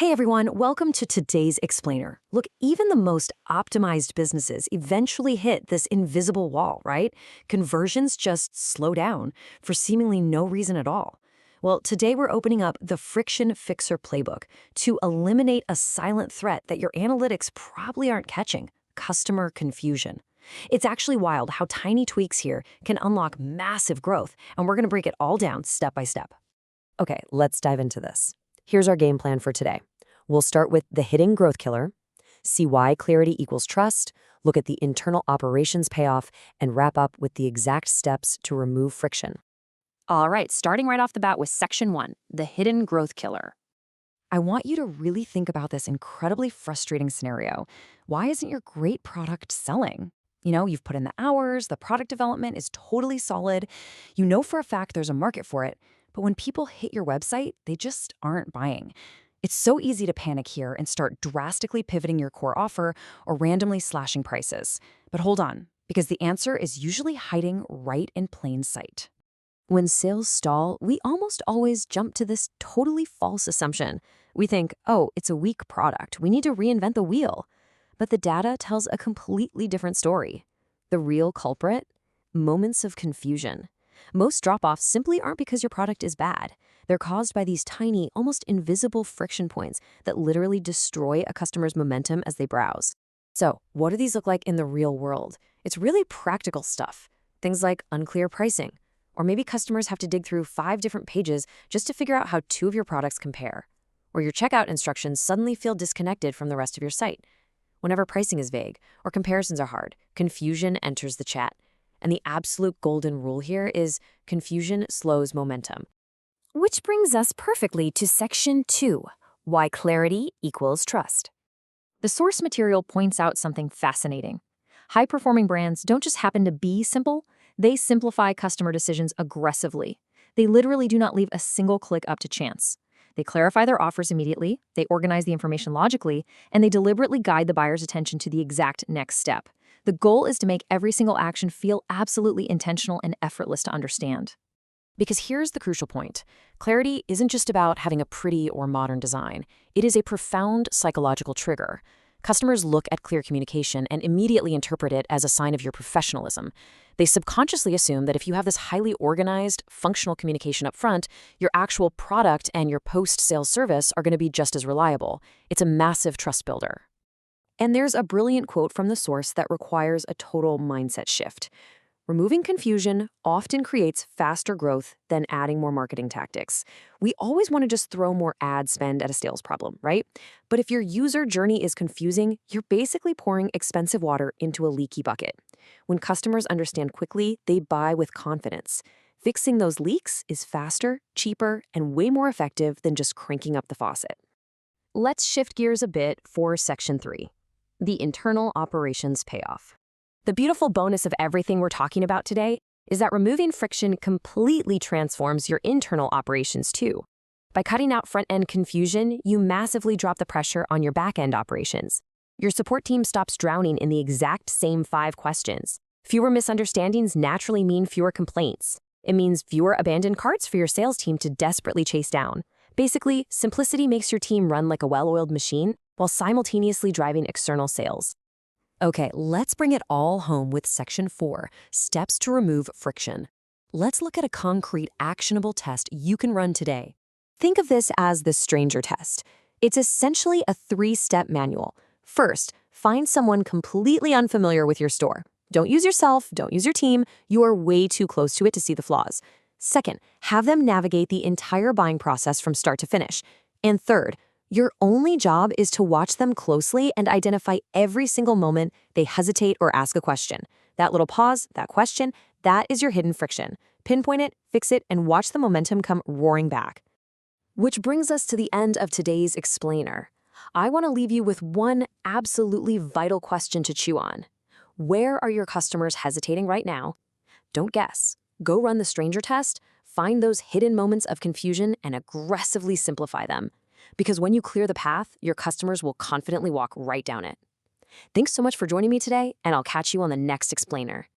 Hey everyone, welcome to today's explainer. Look, even the most optimized businesses eventually hit this invisible wall, right? Conversions just slow down for seemingly no reason at all. Well, today we're opening up the Friction Fixer playbook to eliminate a silent threat that your analytics probably aren't catching: customer confusion. It's actually wild how tiny tweaks here can unlock massive growth, and we're going to break it all down step by step. Okay, let's dive into this. Here's our game plan for today. We'll start with the hidden growth killer, see why clarity equals trust, look at the internal operations payoff, and wrap up with the exact steps to remove friction. All right, starting right off the bat with section 1, the hidden growth killer. I want you to really think about this incredibly frustrating scenario. Why isn't your great product selling? You've put in the hours, the product development is totally solid. You know for a fact there's a market for it, but when people hit your website, they just aren't buying. It's so easy to panic here and start drastically pivoting your core offer or randomly slashing prices. But hold on, because the answer is usually hiding right in plain sight. When sales stall, we almost always jump to this totally false assumption. We think, oh, it's a weak product. We need to reinvent the wheel. But the data tells a completely different story. The real culprit? Moments of confusion. Most drop-offs simply aren't because your product is bad. They're caused by these tiny, almost invisible friction points that literally destroy a customer's momentum as they browse. So, what do these look like in the real world? It's really practical stuff. Things like unclear pricing. Or maybe customers have to dig through 5 different pages just to figure out how 2 of your products compare. Or your checkout instructions suddenly feel disconnected from the rest of your site. Whenever pricing is vague or comparisons are hard, confusion enters the chat. And the absolute golden rule here is confusion slows momentum. Which brings us perfectly to section 2, why clarity equals trust. The source material points out something fascinating. High-performing brands don't just happen to be simple, they simplify customer decisions aggressively. They literally do not leave a single click up to chance. They clarify their offers immediately, they organize the information logically, and they deliberately guide the buyer's attention to the exact next step. The goal is to make every single action feel absolutely intentional and effortless to understand. Because here's the crucial point. Clarity isn't just about having a pretty or modern design. It is a profound psychological trigger. Customers look at clear communication and immediately interpret it as a sign of your professionalism. They subconsciously assume that if you have this highly organized, functional communication up front, your actual product and your post-sales service are going to be just as reliable. It's a massive trust builder. And there's a brilliant quote from the source that requires a total mindset shift. Removing confusion often creates faster growth than adding more marketing tactics. We always want to just throw more ad spend at a sales problem, right? But if your user journey is confusing, you're basically pouring expensive water into a leaky bucket. When customers understand quickly, they buy with confidence. Fixing those leaks is faster, cheaper, and way more effective than just cranking up the faucet. Let's shift gears a bit for section 3, the internal operations payoff. The beautiful bonus of everything we're talking about today is that removing friction completely transforms your internal operations too. By cutting out front-end confusion, you massively drop the pressure on your back-end operations. Your support team stops drowning in the exact same 5 questions. Fewer misunderstandings naturally mean fewer complaints. It means fewer abandoned carts for your sales team to desperately chase down. Basically, simplicity makes your team run like a well-oiled machine while simultaneously driving external sales. Okay, let's bring it all home with section 4, steps to remove friction. Let's look at a concrete, actionable test you can run today. Think of this as the stranger test. It's essentially a 3-step manual. First, find someone completely unfamiliar with your store. Don't use yourself, don't use your team. You are way too close to it to see the flaws. Second, have them navigate the entire buying process from start to finish. And third, your only job is to watch them closely and identify every single moment they hesitate or ask a question. That little pause, that question, that is your hidden friction. Pinpoint it, fix it, and watch the momentum come roaring back. Which brings us to the end of today's explainer. I want to leave you with one absolutely vital question to chew on. Where are your customers hesitating right now? Don't guess. Go run the stranger test, find those hidden moments of confusion, and aggressively simplify them. Because when you clear the path, your customers will confidently walk right down it. Thanks so much for joining me today, and I'll catch you on the next explainer.